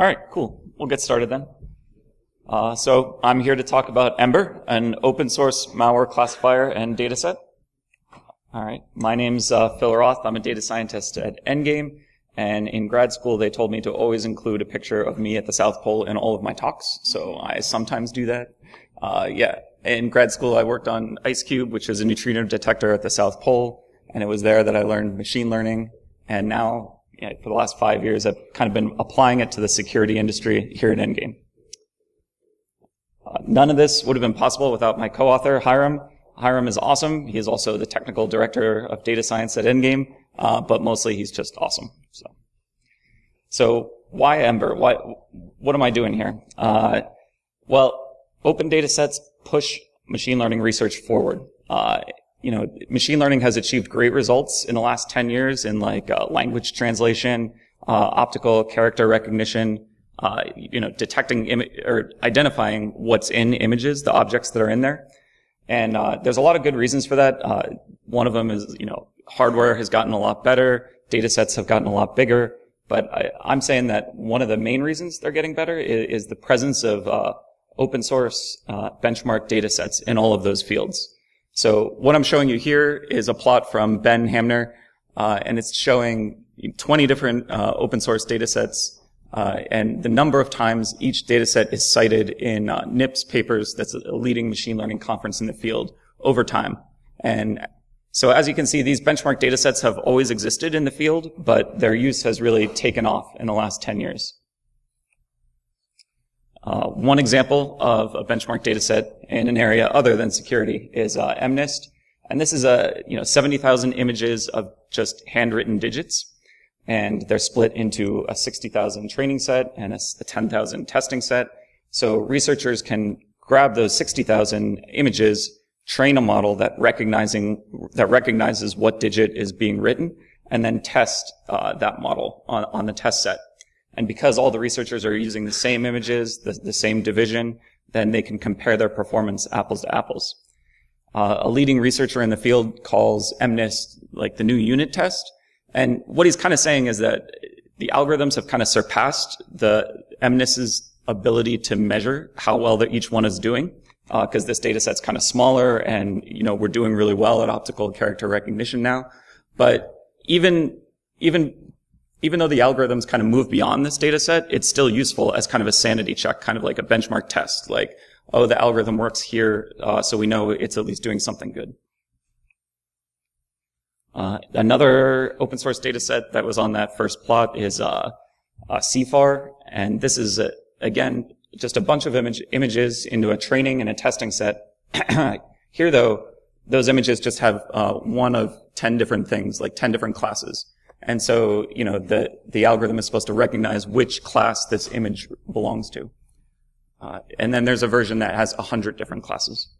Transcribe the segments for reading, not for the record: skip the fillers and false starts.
All right, cool. We'll get started then. So I'm here to talk about Ember, an open source malware classifier and dataset. All right, my name's Phil Roth. I'm a data scientist at Endgame, and in grad school they told me to always include a picture of me at the South Pole in all of my talks, so I sometimes do that. In grad school I worked on IceCube, which is a neutrino detector at the South Pole, and it was there that I learned machine learning, and now for the last 5 years I've kind of been applying it to the security industry here at Endgame. None of this would have been possible without my co-author, Hiram. Hiram is awesome. He is also the technical director of data science at Endgame, but mostly he's just awesome. So why Ember? What am I doing here? Well, open data sets push machine learning research forward. Machine learning has achieved great results in the last 10 years in language translation, optical character recognition, detecting or identifying what's in images, the objects that are in there. And there's a lot of good reasons for that. One of them is, hardware has gotten a lot better, data sets have gotten a lot bigger, but I'm saying that one of the main reasons they're getting better is the presence of open source benchmark data sets in all of those fields. So what I'm showing you here is a plot from Ben Hamner, and it's showing 20 different open source data sets. And the number of times each data set is cited in NIPS papers, that's a leading machine learning conference in the field, over time. And so as you can see, these benchmark data sets have always existed in the field, but their use has really taken off in the last 10 years. One example of a benchmark data set in an area other than security is MNIST. And this is 70,000 images of just handwritten digits. And they're split into a 60,000 training set and a 10,000 testing set. So researchers can grab those 60,000 images, train a model that recognizes what digit is being written, and then test that model on the test set. And because all the researchers are using the same images, the same division, then they can compare their performance apples to apples. A leading researcher in the field calls MNIST the new unit test. And what he's kind of saying is that the algorithms have kind of surpassed the MNIST's ability to measure how well that each one is doing, because this data set's kind of smaller, and we're doing really well at optical character recognition now. But even though the algorithms kind of move beyond this data set, it's still useful as kind of a sanity check, kind of like a benchmark test. The algorithm works here, so we know it's at least doing something good. Another open source data set that was on that first plot is CFAR, and this is again just a bunch of images into a training and a testing set. Here though, those images just have one of 10 different things, 10 different classes. And so, the algorithm is supposed to recognize which class this image belongs to. And then there's a version that has 100 different classes.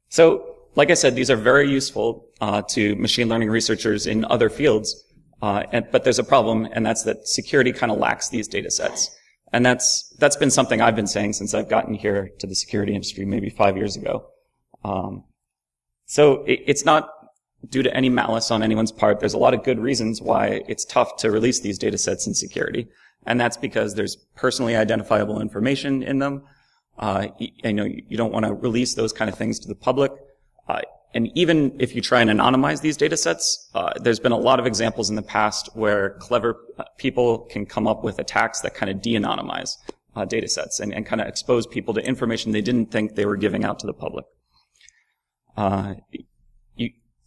So, like I said, these are very useful to machine learning researchers in other fields, but there's a problem, and that's that security kind of lacks these data sets. And that's been something I've been saying since I've gotten here to the security industry maybe 5 years ago. So it's not due to any malice on anyone's part. There's a lot of good reasons why it's tough to release these data sets in security, and that's because there's personally identifiable information in them. You don't want to release those kind of things to the public. And even if you try and anonymize these data sets, there's been a lot of examples in the past where clever people can come up with attacks that kind of de-anonymize data sets and kind of expose people to information they didn't think they were giving out to the public.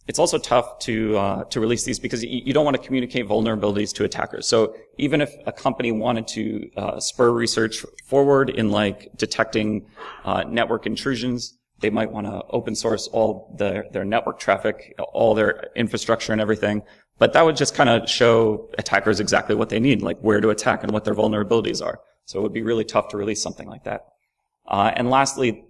It's also tough to release these because you don't want to communicate vulnerabilities to attackers. So even if a company wanted to spur research forward in detecting network intrusions, they might want to open source all their network traffic, all their infrastructure and everything. But that would just kind of show attackers exactly what they need, where to attack and what their vulnerabilities are. So it would be really tough to release something like that. And lastly,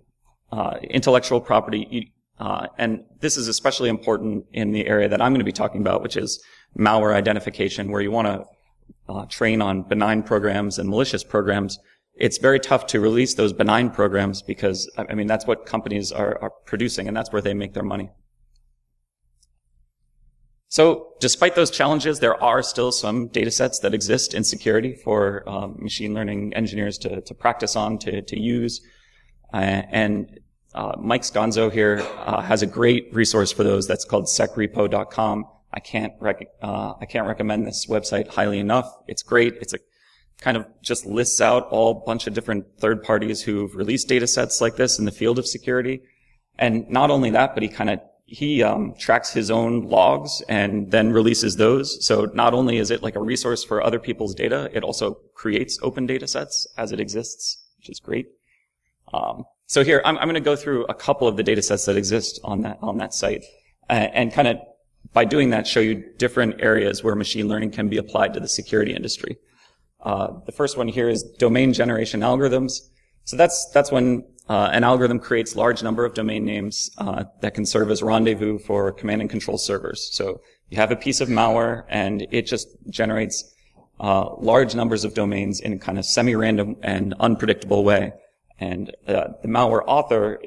intellectual property. And this is especially important in the area that I'm going to be talking about, which is malware identification, where you want to train on benign programs and malicious programs. It's very tough to release those benign programs because, that's what companies are producing, and that's where they make their money. So despite those challenges, there are still some data sets that exist in security for machine learning engineers to practice on, to use. Mike Sconzo here has a great resource for those that's called secrepo.com. I can't recommend this website highly enough. It's great. It's a kind of just lists out all bunch of different third parties who've released data sets like this in the field of security. And not only that, but he tracks his own logs and then releases those. So not only is it like a resource for other people's data, it also creates open data sets as it exists, which is great. So here, I'm going to go through a couple of the data sets that exist on that site, and kind of, by doing that, show you different areas where machine learning can be applied to the security industry. The first one here is domain generation algorithms. So that's when an algorithm creates large number of domain names that can serve as rendezvous for command and control servers. So you have a piece of malware, and it just generates large numbers of domains in a kind of semi-random and unpredictable way. And the malware author,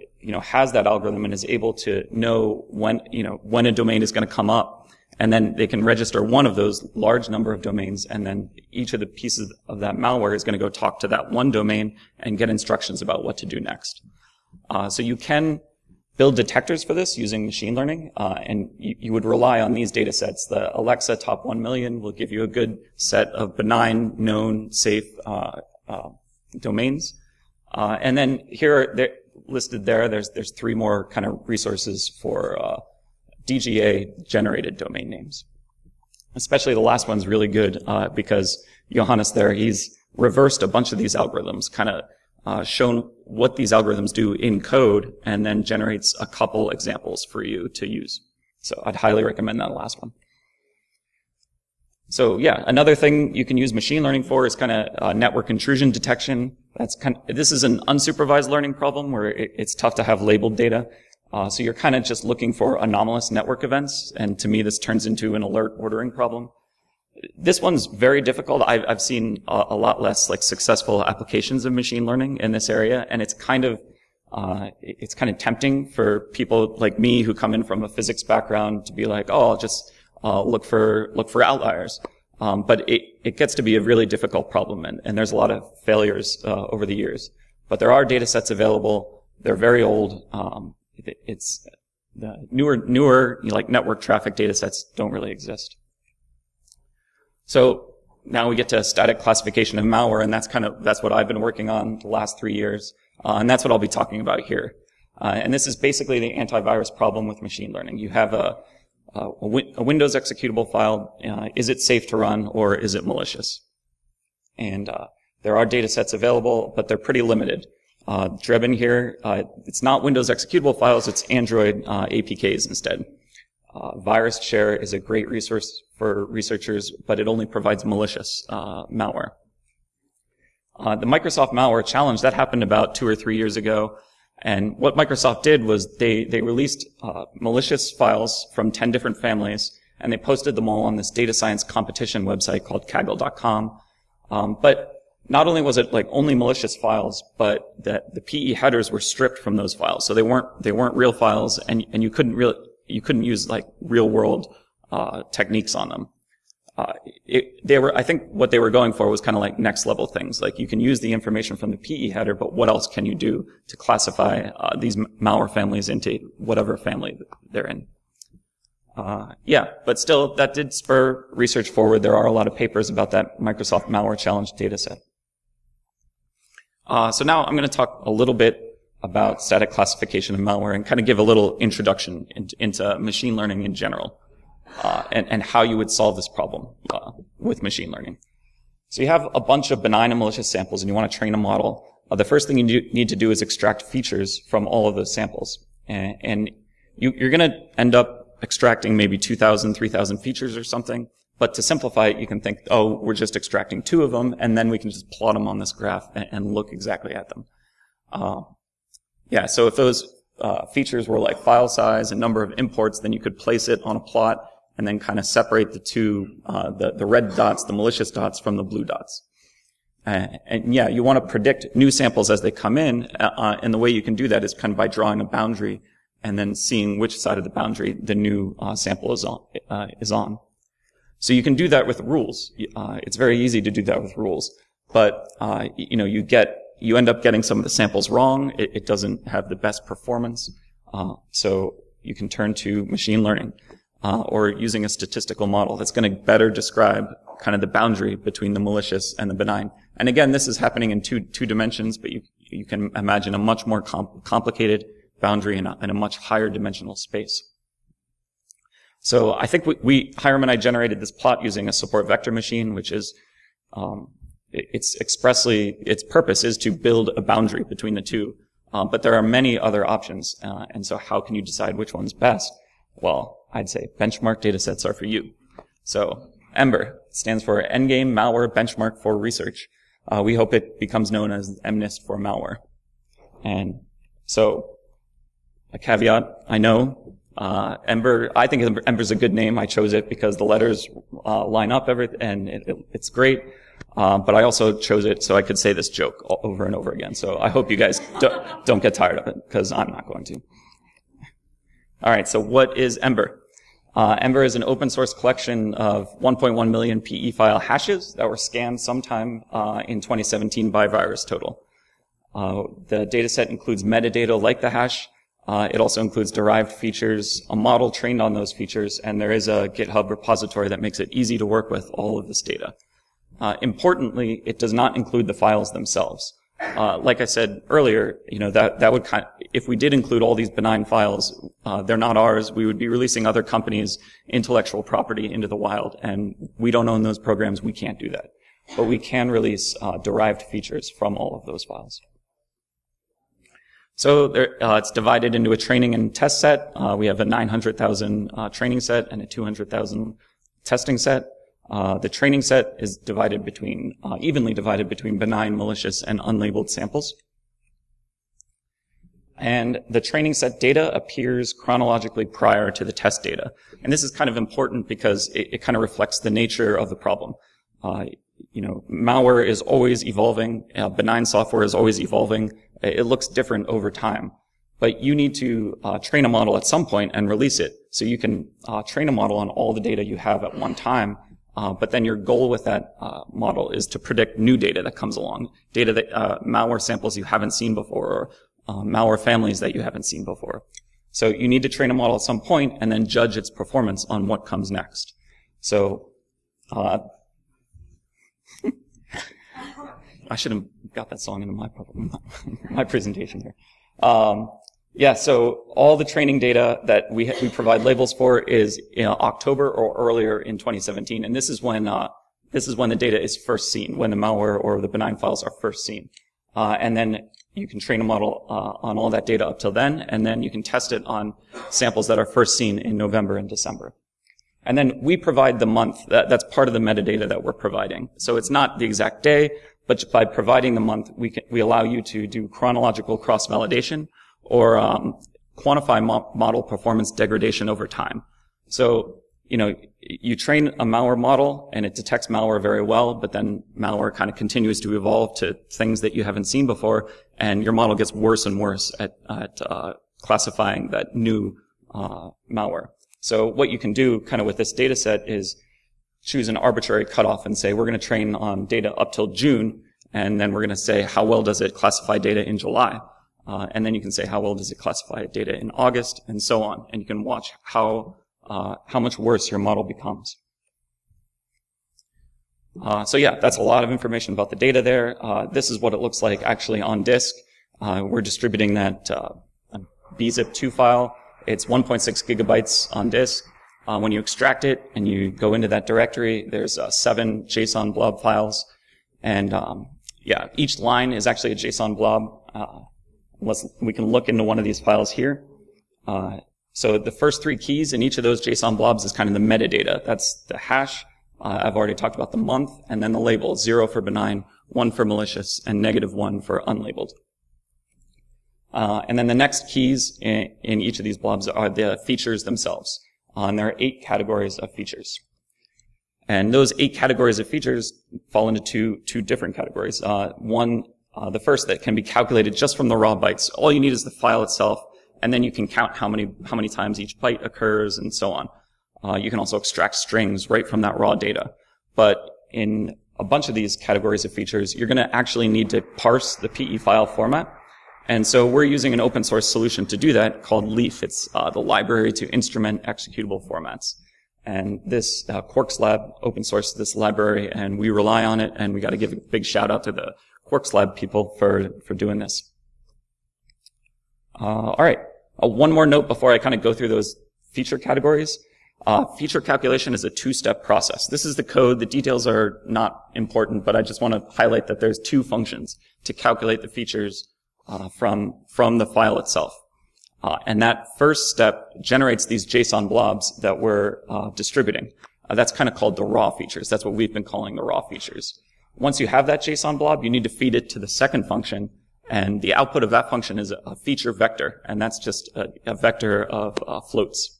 has that algorithm and is able to know when a domain is going to come up, and then they can register one of those large number of domains, and then each of the pieces of that malware is going to go talk to that one domain and get instructions about what to do next. So you can build detectors for this using machine learning, and you would rely on these data sets. The Alexa top 1 million will give you a good set of benign, known, safe domains. And then here, listed there's 3 more kind of resources for DGA generated domain names. Especially the last one's really good because Johannes there, he's reversed a bunch of these algorithms, kind of shown what these algorithms do in code, and then generates a couple examples for you to use. So I'd highly recommend that last one. So yeah, another thing you can use machine learning for is kind of network intrusion detection. This is an unsupervised learning problem where it's tough to have labeled data. So you're kind of just looking for anomalous network events, and to me this turns into an alert ordering problem. This one's very difficult. I've seen a lot less like successful applications of machine learning in this area, and it's kind of tempting for people like me who come in from a physics background to be like, oh, I'll just look for outliers. But it gets to be a really difficult problem, and there's a lot of failures over the years. But there are data sets available. They're very old. It's the newer like network traffic data sets don't really exist. So now we get to static classification of malware, and that's what I've been working on the last 3 years, and that's what I'll be talking about here. And this is basically the antivirus problem with machine learning. You have a Windows executable file. Is it safe to run, or is it malicious? And there are data sets available, but they're pretty limited. Drebin here, it's not Windows executable files, it's Android APKs instead. VirusShare is a great resource for researchers, but it only provides malicious malware. The Microsoft Malware Challenge, that happened about 2 or 3 years ago. And what Microsoft did was they released malicious files from 10 different families, and they posted them all on this data science competition website called Kaggle.com. But not only was it like only malicious files, but that the PE headers were stripped from those files. So they weren't real files, and you couldn't use like real world techniques on them. I think what they were going for was kind of like next level things. Like you can use the information from the PE header, but what else can you do to classify these malware families into whatever family they're in? But still, that did spur research forward. There are a lot of papers about that Microsoft Malware Challenge dataset. So now I'm going to talk a little bit about static classification of malware and kind of give a little introduction into machine learning in general, and how you would solve this problem with machine learning. So you have a bunch of benign and malicious samples, and you want to train a model. The first thing you need to do is extract features from all of those samples, and you're going to end up extracting maybe 2,000, 3,000 features or something. But to simplify it, you can think, oh, we're just extracting 2 of them, and then we can just plot them on this graph and look exactly at them. So if those features were like file size and number of imports, then you could place it on a plot and then kind of separate the two, the red dots, the malicious dots, from the blue dots. You want to predict new samples as they come in, and the way you can do that is kind of by drawing a boundary and then seeing which side of the boundary the new sample is on. So you can do that with rules. It's very easy to do that with rules, but you end up getting some of the samples wrong. It doesn't have the best performance. So you can turn to machine learning, or using a statistical model that's going to better describe kind of the boundary between the malicious and the benign. And again, this is happening in two dimensions, but you can imagine a much more complicated boundary in a much higher dimensional space. So I think Hiram and I generated this plot using a support vector machine, which is, its purpose is to build a boundary between the two. But there are many other options. And so how can you decide which one's best? Well, I'd say benchmark datasets are for you. So Ember stands for Endgame Malware Benchmark for Research. We hope it becomes known as MNIST for malware. And so a caveat, I know, Ember, I think Ember's a good name. I chose it because the letters line up and it's great. But I also chose it so I could say this joke over and over again. So I hope you guys don't get tired of it, because I'm not going to. All right, so what is Ember? Ember is an open source collection of 1.1 million PE file hashes that were scanned sometime in 2017 by VirusTotal. The dataset includes metadata like the hash. It also includes derived features, a model trained on those features, and there is a GitHub repository that makes it easy to work with all of this data. Importantly, it does not include the files themselves. Like I said earlier, that would if we did include all these benign files, they're not ours. We would be releasing other companies' intellectual property into the wild, and we don't own those programs. We can't do that. But we can release derived features from all of those files. So it's divided into a training and test set. We have a 900,000 training set and a 200,000 testing set. The training set is evenly divided between benign, malicious, and unlabeled samples. And the training set data appears chronologically prior to the test data. And this is kind of important because it kind of reflects the nature of the problem. Malware is always evolving. Benign software is always evolving. It looks different over time. But you need to train a model at some point and release it. So you can train a model on all the data you have at one time. But then your goal with that model is to predict new data that comes along, data that malware samples you haven't seen before, or malware families that you haven't seen before. So you need to train a model at some point and then judge its performance on what comes next. So I should have got that song into my presentation here. So all the training data that we provide labels for is October or earlier in 2017, and this is when the data is first seen, when the malware or the benign files are first seen, and then you can train a model on all that data up till then, and then you can test it on samples that are first seen in November and December. And then we provide the month. That's part of the metadata that we're providing. So it's not the exact day, but by providing the month, we allow you to do chronological cross-validation or quantify model performance degradation over time. So, you train a malware model and it detects malware very well, but then malware kind of continues to evolve to things that you haven't seen before, and your model gets worse and worse at classifying that new malware. So what you can do kind of with this data set is choose an arbitrary cutoff and say, we're going to train on data up till June, and then we're going to say, how well does it classify data in July? And then you can say, how well does it classify data in August, and so on. And you can watch how much worse your model becomes. That's a lot of information about the data there. This is what it looks like actually on disk. We're distributing that bzip2 file. It's 1.6 gigabytes on disk. When you extract it and you go into that directory, there's 7 JSON blob files. And each line is actually a JSON blob. We can look into one of these files here. So the first 3 keys in each of those JSON blobs is kind of the metadata. That's the hash. I've already talked about the month, and then the label, 0 for benign, 1 for malicious, and -1 for unlabeled. And then the next keys in each of these blobs are the features themselves. And there are 8 categories of features. And those 8 categories of features fall into two different categories. One, the first that can be calculated just from the raw bytes. All you need is the file itself, and then you can count how many times each byte occurs and so on. You can also extract strings right from that raw data. But in a bunch of these categories of features, you're going to actually need to parse the PE file format. And so we're using an open source solution to do that called Leaf. It's the library to instrument executable formats. And this Quarks Lab open sourced this library, and we rely on it, and we got to give a big shout out to the Quarks Lab people for doing this. All right. One more note before I kind of go through those feature categories. Feature calculation is a two-step process. This is the code. The details are not important, but I just want to highlight that there's two functions to calculate the features from the file itself. And that first step generates these JSON blobs that we're distributing. That's kind of called the raw features. That's what we've been calling the raw features. Once you have that JSON blob, you need to feed it to the second function, and the output of that function is a feature vector, and that's just a vector of floats.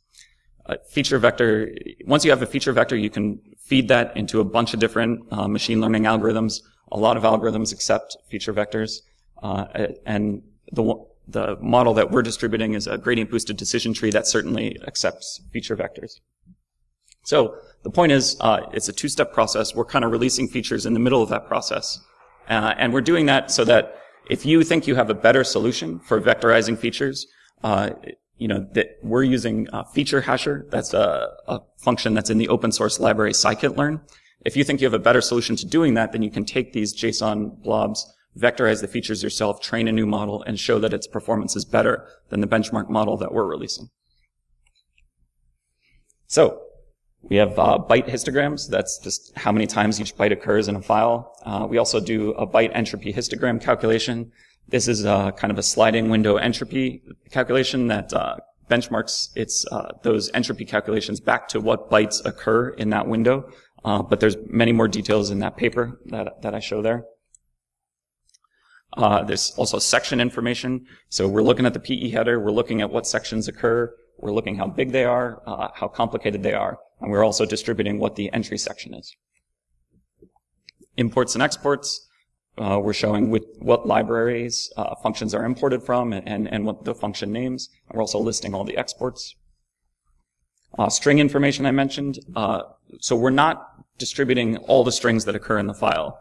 Feature vector, once you have a feature vector, you can feed that into a bunch of different machine learning algorithms. A lot of algorithms accept feature vectors, and the model that we're distributing is a gradient boosted decision tree that certainly accepts feature vectors. So the point is, it's a two-step process. We're kind of releasing features in the middle of that process. And we're doing that so that if you think you have a better solution for vectorizing features, that we're using feature hasher. That's a function that's in the open source library scikit-learn. If you think you have a better solution to doing that, then you can take these JSON blobs, vectorize the features yourself, train a new model, and show that its performance is better than the benchmark model that we're releasing. So we have byte histograms. That's just how many times each byte occurs in a file. We also do a byte entropy histogram calculation. This is kind of a sliding window entropy calculation that benchmarks those entropy calculations back to what bytes occur in that window. But there's many more details in that paper that I show there. There's also section information. So we're looking at the PE header. We're looking at what sections occur. We're looking how big they are, how complicated they are. And we're also distributing what the entry section is. Imports and exports. We're showing what libraries functions are imported from and what the function names. And we're also listing all the exports. String information I mentioned. So we're not distributing all the strings that occur in the file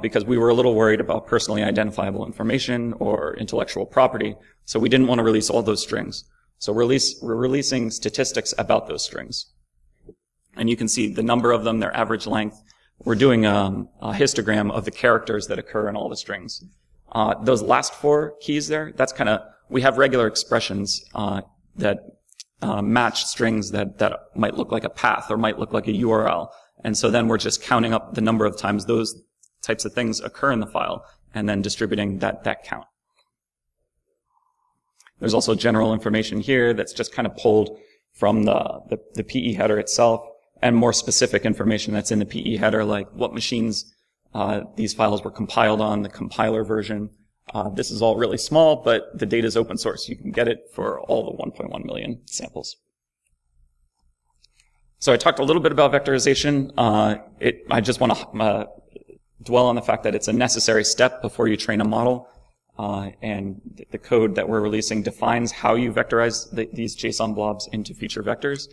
because we were a little worried about personally identifiable information or intellectual property. So we didn't want to release all those strings. So we're releasing statistics about those strings. And you can see the number of them, their average length. We're doing a histogram of the characters that occur in all the strings. Those last four keys there, that's kind of, we have regular expressions that match strings that might look like a path or might look like a URL. And so then we're just counting up the number of times those types of things occur in the file and then distributing that count. There's also general information here that's just kind of pulled from the PE header itself, and more specific information that's in the PE header, like what machines these files were compiled on, the compiler version. This is all really small, but the data is open source. You can get it for all the 1.1 million samples. So I talked a little bit about vectorization. I just want to dwell on the fact that it's a necessary step before you train a model. And the code that we're releasing defines how you vectorize these JSON blobs into feature vectors.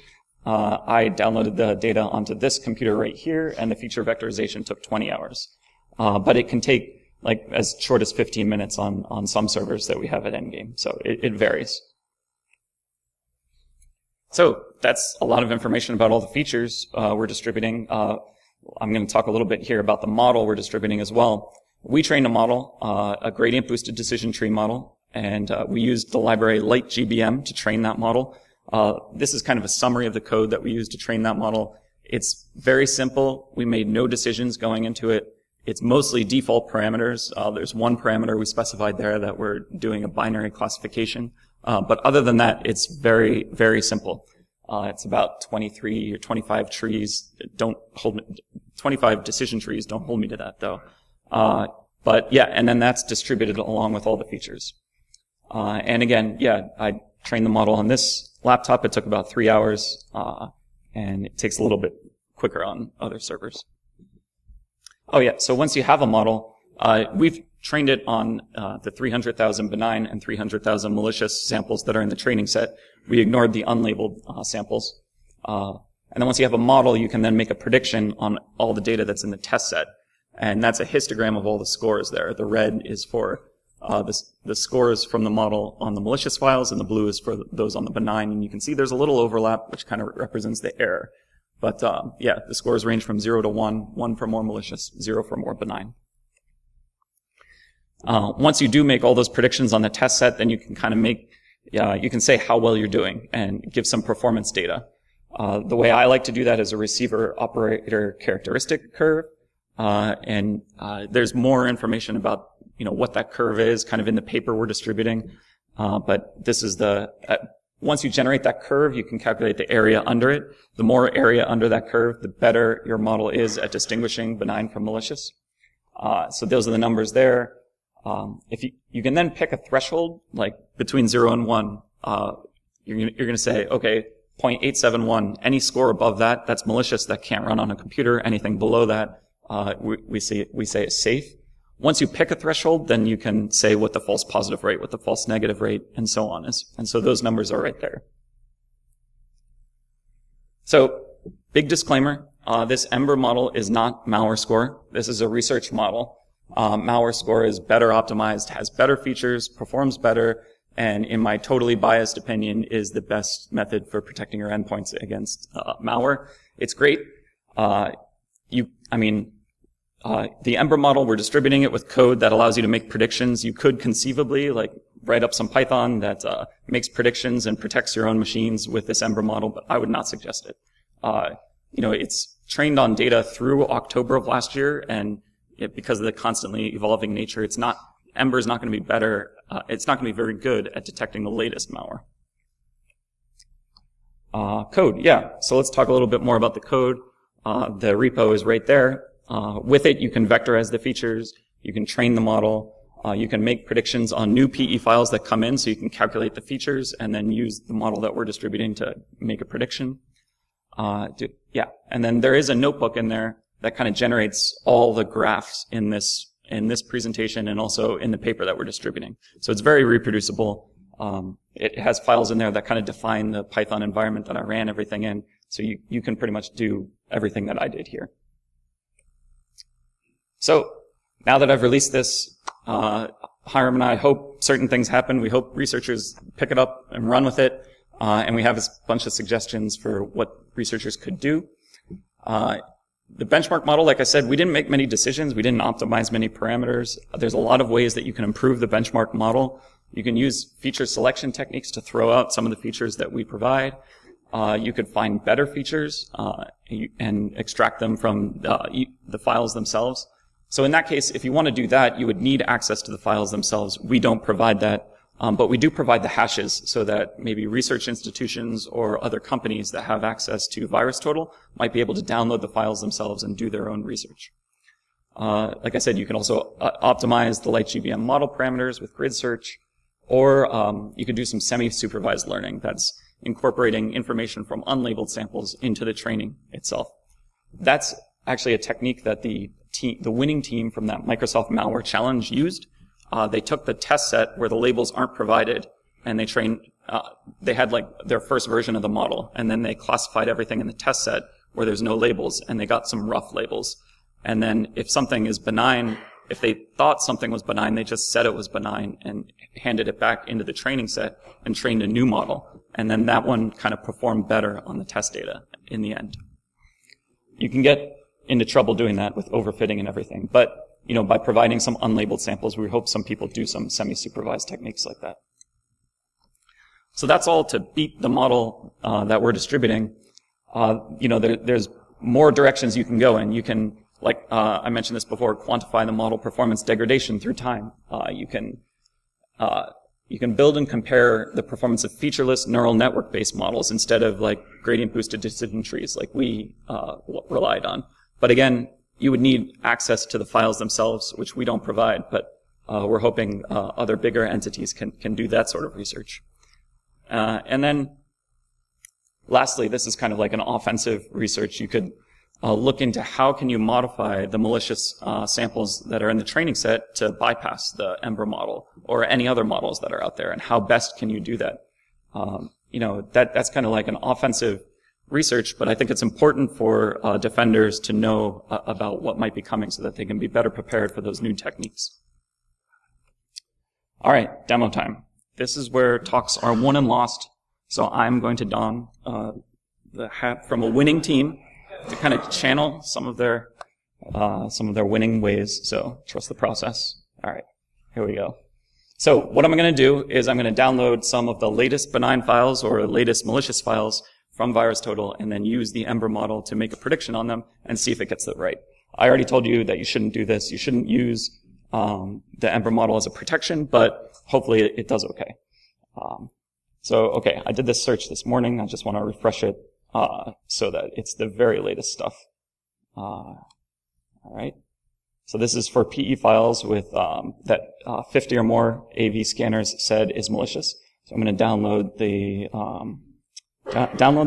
I downloaded the data onto this computer right here, and the feature vectorization took 20 hours. But it can take like as short as 15 minutes on some servers that we have at Endgame. So it varies. So that's a lot of information about all the features we're distributing. I'm going to talk a little bit here about the model we're distributing as well. We trained a model, a gradient boosted decision tree model, and we used the library LightGBM to train that model. This is kind of a summary of the code that we used to train that model. It's very simple. We made no decisions going into it. It's mostly default parameters. There's one parameter we specified there that we're doing a binary classification. But other than that, it's very, very simple. It's about 23 or 25 trees. 25 decision trees. Don't hold me to that though. But yeah, and then that's distributed along with all the features. And again, yeah, I trained the model on this laptop. It took about 3 hours, and it takes a little bit quicker on other servers. Oh yeah, so once you have a model, we've trained it on the 300,000 benign and 300,000 malicious samples that are in the training set. We ignored the unlabeled samples. And then once you have a model, you can then make a prediction on all the data that's in the test set. And that's a histogram of all the scores there. The red is for the scores from the model on the malicious files, and the blue is for those on the benign. And you can see there's a little overlap, which kind of represents the error. But yeah, the scores range from 0 to 1, 1 for more malicious, 0 for more benign. Once you do make all those predictions on the test set, then you can kind of make, you can say how well you're doing and give some performance data. The way I like to do that is a receiver operator characteristic curve. And there's more information about, what that curve is kind of in the paper we're distributing. But this is once you generate that curve, you can calculate the area under it. The more area under that curve, the better your model is at distinguishing benign from malicious. So those are the numbers there. If you can then pick a threshold, like between 0 and 1, you're going to say, okay, 0.871, any score above that, that's malicious, that can't run on a computer. Anything below that, we say is safe. Once you pick a threshold, then you can say what the false positive rate, what the false negative rate, and so on is. And so those numbers are right there. So, big disclaimer, this Ember model is not malware score. This is a research model. Malware score is better optimized, has better features, performs better, and in my totally biased opinion is the best method for protecting your endpoints against malware. It's great. The Ember model, we're distributing it with code that allows you to make predictions. You could conceivably write up some Python that makes predictions and protects your own machines with this Ember model, but I would not suggest it. It's trained on data through October of last year, and because of the constantly evolving nature, Ember is not going to be better. It's not going to be very good at detecting the latest malware. Code, yeah. So let's talk a little bit more about the code. The repo is right there. With it, you can vectorize the features, you can train the model, you can make predictions on new PE files that come in, so you can calculate the features and then use the model that we're distributing to make a prediction. And then there is a notebook in there that kind of generates all the graphs in this presentation and also in the paper that we're distributing. So it's very reproducible. It has files in there that kind of define the Python environment that I ran everything in, so you can pretty much do everything that I did here. So, now that I've released this, Hiram and I hope certain things happen. We hope researchers pick it up and run with it, and we have a bunch of suggestions for what researchers could do. The benchmark model, like I said, we didn't make many decisions. We didn't optimize many parameters. There's a lot of ways that you can improve the benchmark model. You can use feature selection techniques to throw out some of the features that we provide. You could find better features and extract them from the files themselves. So in that case, if you want to do that, you would need access to the files themselves. We don't provide that, but we do provide the hashes so that maybe research institutions or other companies that have access to VirusTotal might be able to download the files themselves and do their own research. Like I said, you can also optimize the LightGBM model parameters with grid search, or you could do some semi-supervised learning that's incorporating information from unlabeled samples into the training itself. That's actually a technique that the winning team from that Microsoft Malware Challenge used. They took the test set where the labels aren't provided, and they trained, they had their first version of the model, and then they classified everything in the test set where there's no labels, and they got some rough labels. And then if something is benign, if they thought something was benign, they just said it was benign and handed it back into the training set and trained a new model. And then that one kind of performed better on the test data in the end. You can get into trouble doing that with overfitting and everything. But, by providing some unlabeled samples, we hope some people do some semi-supervised techniques like that. So that's all to beat the model that we're distributing. There's more directions you can go in. You can, I mentioned this before, quantify the model performance degradation through time. You can build and compare the performance of featureless neural network-based models instead of gradient-boosted decision trees like we relied on. But again, you would need access to the files themselves, which we don't provide, but we're hoping other bigger entities can do that sort of research. And then, lastly, this is kind of like an offensive research. You could look into how can you modify the malicious samples that are in the training set to bypass the Ember model or any other models that are out there, and how best can you do that? That's kind of like an offensive research, but I think it's important for defenders to know about what might be coming so that they can be better prepared for those new techniques. All right, demo time. This is where talks are won and lost. So I'm going to don the hat from a winning team to kind of channel some of their winning ways. So trust the process. All right, here we go. So what I'm going to do is I'm going to download some of the latest benign files or latest malicious files from VirusTotal and then use the Ember model to make a prediction on them and see if it gets it right. I already told you that you shouldn't do this. You shouldn't use the Ember model as a protection, but hopefully it does okay. Okay, I did this search this morning. I just want to refresh it so that it's the very latest stuff. All right. So this is for PE files with that 50 or more AV scanners said is malicious. So I'm going to download the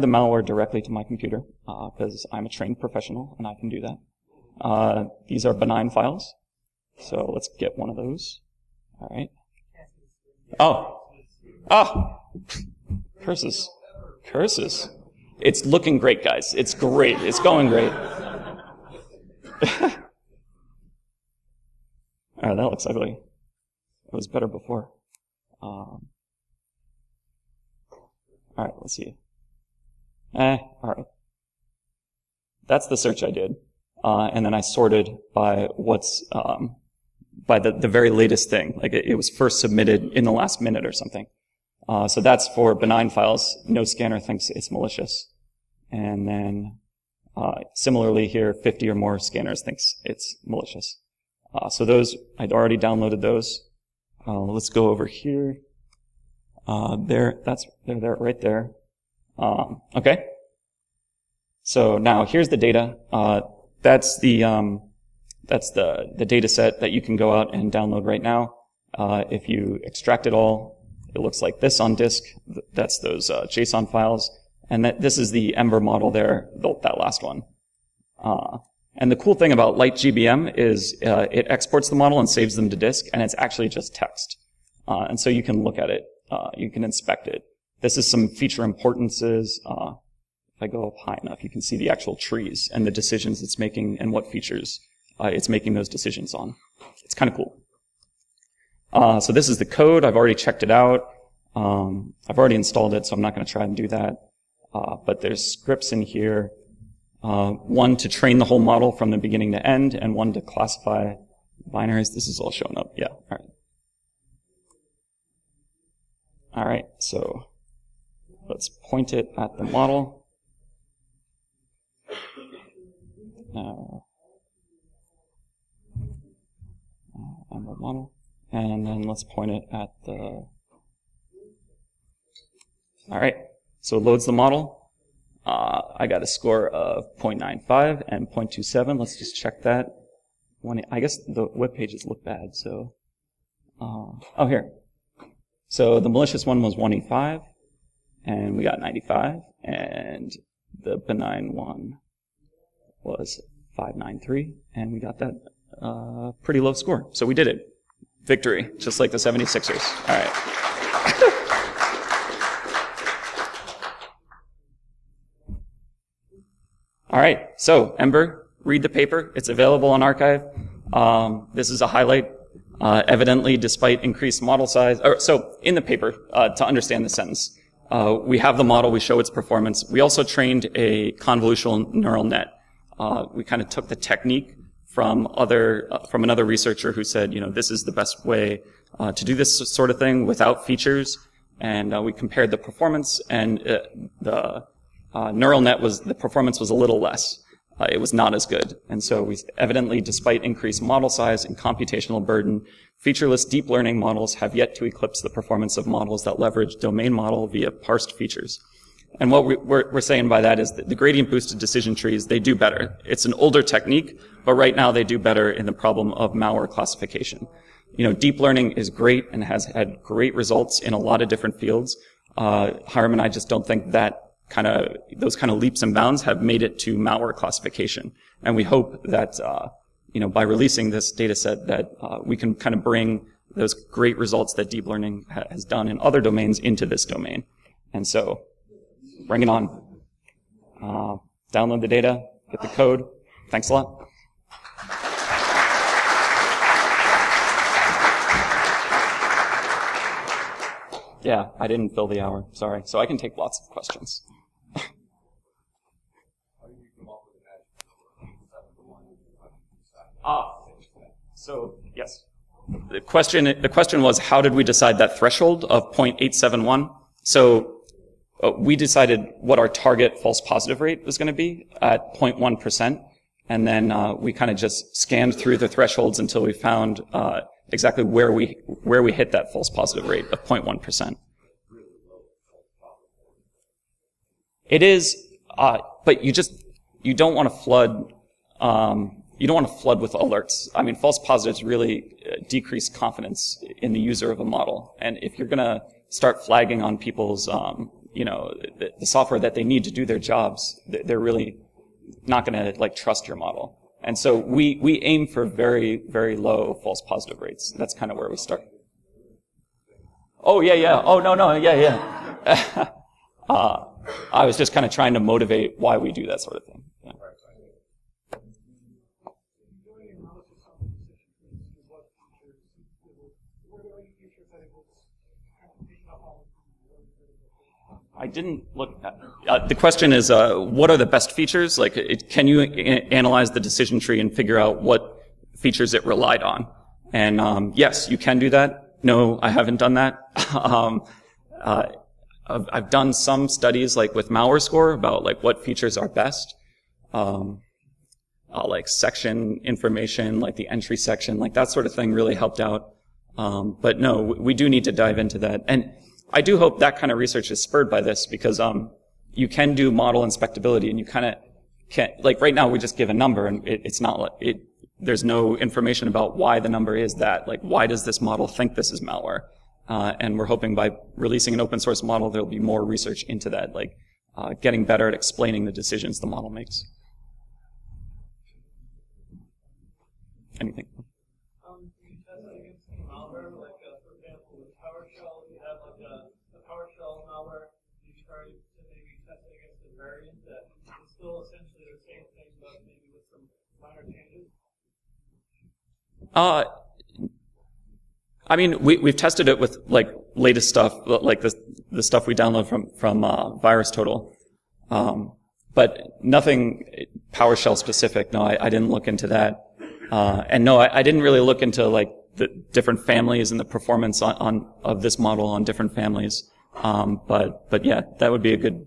malware directly to my computer because I'm a trained professional and I can do that. These are benign files. So let's get one of those. All right. Curses. It's looking great, guys. It's great. It's going great. All right, that looks ugly. It was better before. All right, let's see. All right. That's the search I did. And then I sorted by what's, by the very latest thing. Like it was first submitted in the last minute or something. So that's for benign files. No scanner thinks it's malicious. And then, similarly here, 50 or more scanners thinks it's malicious. So those, I'd already downloaded those. Let's go over here. They're right there. Okay. So now here's the data. That's the data set that you can go out and download right now. If you extract it all, it looks like this on disk. That's those JSON files. And this is the Ember model there, that last one. And the cool thing about LightGBM is it exports the model and saves them to disk, and it's actually just text. And so you can look at it. You can inspect it. This is some feature importances. If I go up high enough, you can see the actual trees and the decisions it's making and what features it's making those decisions on. It's kind of cool. So this is the code. I've already checked it out. I've already installed it, so I'm not going to try and do that. But there's scripts in here. One to train the whole model from the beginning to end, and one to classify binaries. This is all showing up. Yeah, all right. All right, so let's point it at the model. Ember model. And then let's point it at the... All right, so it loads the model. I got a score of 0.95 and 0.27. Let's just check that. I guess the web pages look bad, so... here. So the malicious one was 185, and we got 95, and the benign one was 593, and we got that pretty low score. So we did it. Victory, just like the 76ers. All right. All right, so Ember, read the paper. It's available on archive. This is a highlight. Evidently, despite increased model size, so in the paper, to understand the sentence, we have the model, we show its performance. We also trained a convolutional neural net. We kind of took the technique from another researcher who said, this is the best way to do this sort of thing without features. And we compared the performance, and the neural net the performance was a little less. It was not as good. And so we evidently, despite increased model size and computational burden, featureless deep learning models have yet to eclipse the performance of models that leverage domain model via parsed features. And what we're saying by that is that the gradient boosted decision trees, they do better. It's an older technique, but right now they do better in the problem of malware classification. Deep learning is great and has had great results in a lot of different fields. Hiram and I just don't think that those kind of leaps and bounds have made it to malware classification. And we hope that, by releasing this data set that we can kind of bring those great results that deep learning has done in other domains into this domain. And so, bring it on. Download the data, get the code. Thanks a lot. Yeah, I didn't fill the hour. Sorry. So I can take lots of questions. So yes. The question was, how did we decide that threshold of 0.871? So we decided what our target false positive rate was going to be at 0.1%. And then we kind of just scanned through the thresholds until we found exactly where we hit that false positive rate of 0.1%. It is, but you don't want to flood. You don't want to flood with alerts. I mean, false positives really decrease confidence in the user of a model. And if you're going to start flagging on people's, the software that they need to do their jobs, they're really not going to trust your model. And so we aim for very, very low false positive rates. That's kind of where we start. Oh, yeah. Oh, no, yeah. I was just kind of trying to motivate why we do that sort of thing. Yeah. I didn't look at the question is, what are the best features? Can you analyze the decision tree and figure out what features it relied on? And yes, you can do that. No, I haven't done that. I've done some studies with Malware Score about what features are best. Section information, the entry section, that sort of thing really helped out. But no, we do need to dive into that. And I do hope that kind of research is spurred by this because, you can do model inspectability and you kind of can't, right now we just give a number and it's not there's no information about why the number is that. Why does this model think this is malware? And we're hoping by releasing an open source model, there'll be more research into that, getting better at explaining the decisions the model makes. Anything? You test against malware, for example, with PowerShell, you have a PowerShell malware, you try to maybe test it against a variant that is still essentially the same thing, but maybe with some minor changes? I mean, we've tested it with latest stuff, the stuff we download from VirusTotal, but nothing PowerShell specific. No, I didn't look into that, and no, I didn't really look into the different families and the performance of this model on different families. But yeah, that would be a good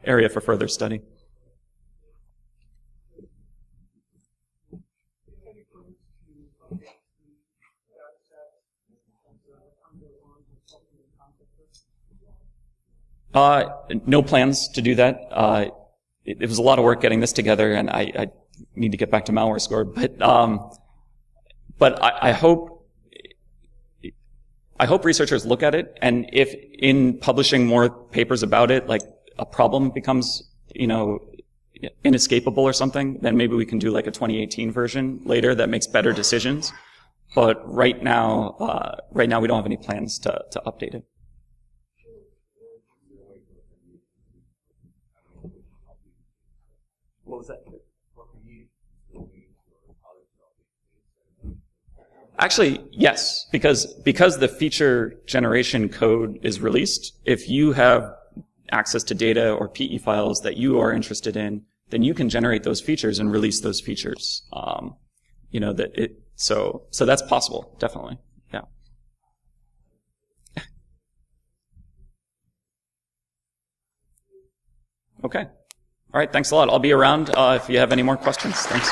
area for further study. No plans to do that. It was a lot of work getting this together, and I need to get back to Malware Score. But I hope researchers look at it, and if in publishing more papers about it, a problem becomes, inescapable or something, then maybe we can do a 2018 version later that makes better decisions. But right now we don't have any plans to update it. What was that? Actually, yes, because the feature generation code is released, if you have access to data or PE files that you are interested in, then you can generate those features and release those features. So that's possible, definitely. Yeah. Okay. All right. Thanks a lot. I'll be around if you have any more questions. Thanks.